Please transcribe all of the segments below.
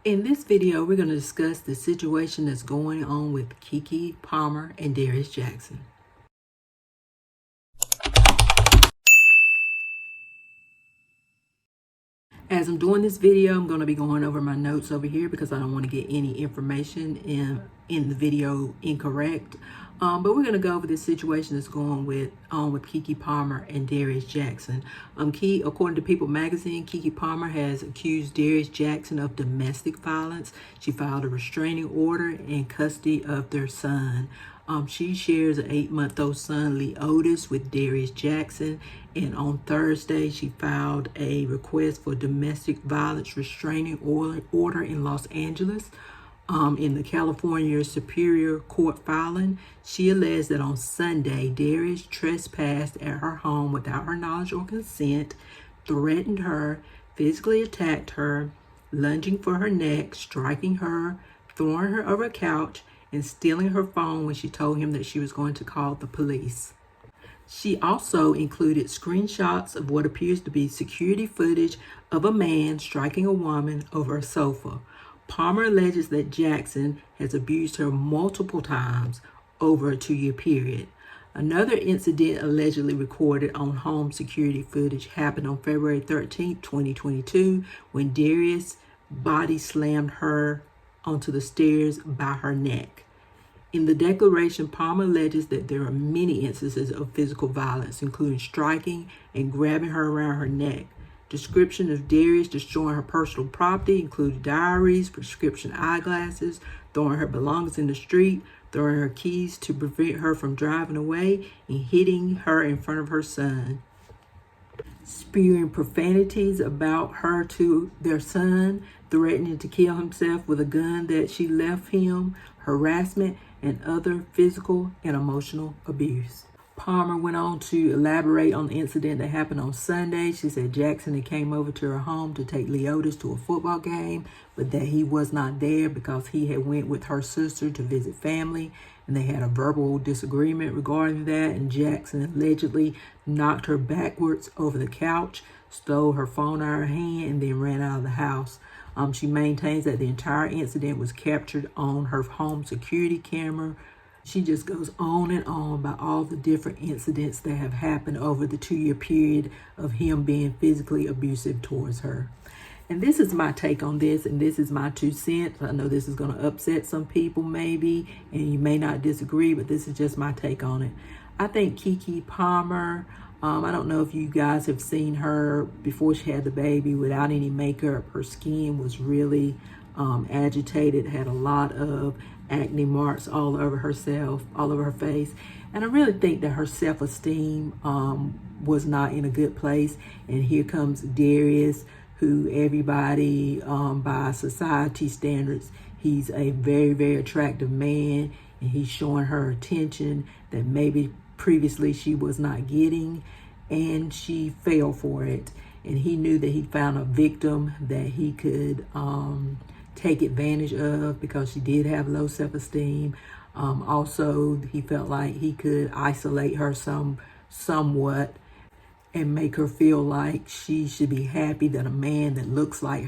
In this video, we're going to discuss the situation that's going on with Keke Palmer and Darius Jackson. As I'm doing this video, I'm going to be going over my notes over here because I don't want to get any information in the video incorrect. But we're going to go over this situation that's going on with Keke Palmer and Darius Jackson. According to People magazine, Keke Palmer has accused Darius Jackson of domestic violence. She filed a restraining order in custody of their son. She shares an 8-month-old son, Leotis, with Darius Jackson. And on Thursday, she filed a request for domestic violence restraining order in Los Angeles. In the California Superior Court filing, she alleged that on Sunday, Darius trespassed at her home without her knowledge or consent, threatened her, physically attacked her, lunging for her neck, striking her, throwing her over a couch, and stealing her phone when she told him that she was going to call the police. She also included screenshots of what appears to be security footage of a man striking a woman over a sofa. Palmer alleges that Jackson has abused her multiple times over a 2-year period. Another incident allegedly recorded on home security footage happened on February 13, 2022, when Darius body slammed her onto the stairs by her neck. In the declaration, Palmer alleges that there are many instances of physical violence, including striking and grabbing her around her neck. Description of Darius destroying her personal property included diaries, prescription eyeglasses, throwing her belongings in the street, throwing her keys to prevent her from driving away, and hitting her in front of her son. Spewing profanities about her to their son, threatening to kill himself with a gun that she left him, harassment, and other physical and emotional abuse. Palmer went on to elaborate on the incident that happened on Sunday. She said Jackson had came over to her home to take Leotis to a football game, but that he was not there because he had went with her sister to visit family, and they had a verbal disagreement regarding that, and Jackson allegedly knocked her backwards over the couch, stole her phone out of her hand, and then ran out of the house. She maintains that the entire incident was captured on her home security camera. She just goes on and on about all the different incidents that have happened over the 2-year period of him being physically abusive towards her. And this is my take on this, and this is my 2 cents. I know this is going to upset some people maybe, and you may not disagree, but this is just my take on it. I think Keke Palmer, I don't know if you guys have seen her before she had the baby without any makeup. Her skin was really agitated, had a lot of acne marks all over herself, all over her face. And I really think that her self-esteem was not in a good place. And here comes Darius, who everybody, by society standards, he's a very, very attractive man. And he's showing her attention that maybe previously she was not getting, and she fell for it. And he knew that he found a victim that he could take advantage of because she did have low self-esteem. Also, he felt like he could isolate her somewhat and make her feel like she should be happy that a man that looks like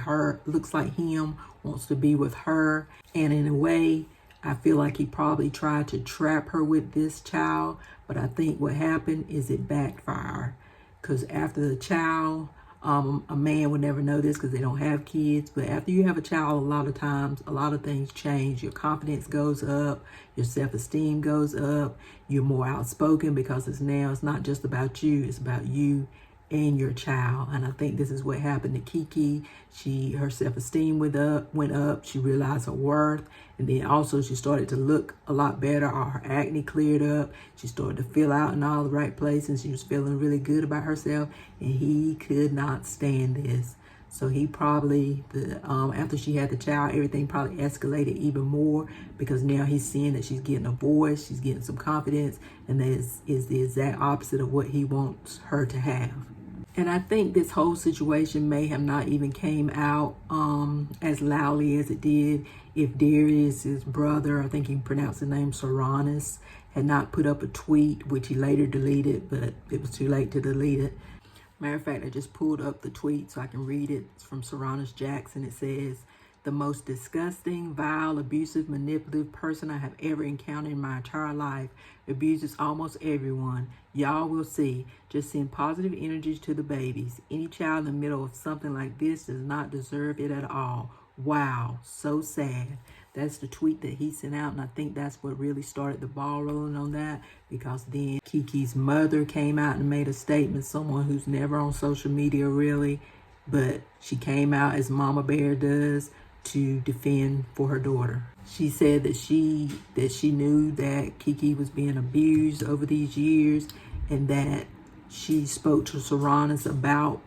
him, wants to be with her. And in a way, I feel like he probably tried to trap her with this child, but I think what happened is it backfired. Because after the child, a man would never know this because they don't have kids, but after you have a child, a lot of times, a lot of things change. Your confidence goes up, your self-esteem goes up, you're more outspoken because it's not just about you, it's about you and your child. And I think this is what happened to Keke. Her self-esteem went up, she realized her worth, and then also she started to look a lot better. All her acne cleared up, she started to fill out in all the right places, she was feeling really good about herself, and he could not stand this. So he probably, after she had the child, everything probably escalated even more because now he's seeing that she's getting a voice, she's getting some confidence, and that is the exact opposite of what he wants her to have. And I think this whole situation may have not even came out as loudly as it did if Darius's brother, I think he pronounced his name Soranis, had not put up a tweet, which he later deleted, but it was too late to delete it. Matter of fact, I just pulled up the tweet so I can read it. It's from Soranis Jackson. It says, the most disgusting, vile, abusive, manipulative person I have ever encountered in my entire life. Abuses almost everyone. Y'all will see. Just send positive energies to the babies. Any child in the middle of something like this does not deserve it at all. Wow, so sad. That's the tweet that he sent out, and I think that's what really started the ball rolling on that, because then Keke's mother came out and made a statement, someone who's never on social media really, but she came out as Mama Bear does to defend for her daughter. She said that she knew that Keke was being abused over these years, and that she spoke to Serranis about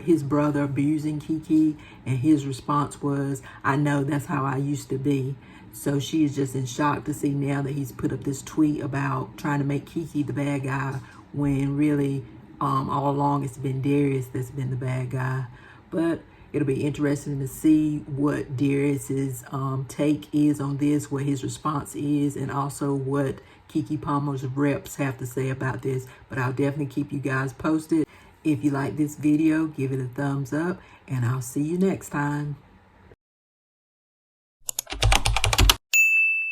his brother abusing Keke, and his response was, "I know, that's how I used to be." So she is just in shock to see now that he's put up this tweet about trying to make Keke the bad guy, when really all along it's been Darius that's been the bad guy. But it'll be interesting to see what Darius's take is on this, what his response is, and also what Keke Palmer's reps have to say about this. But I'll definitely keep you guys posted. If you like this video, give it a thumbs up, and I'll see you next time.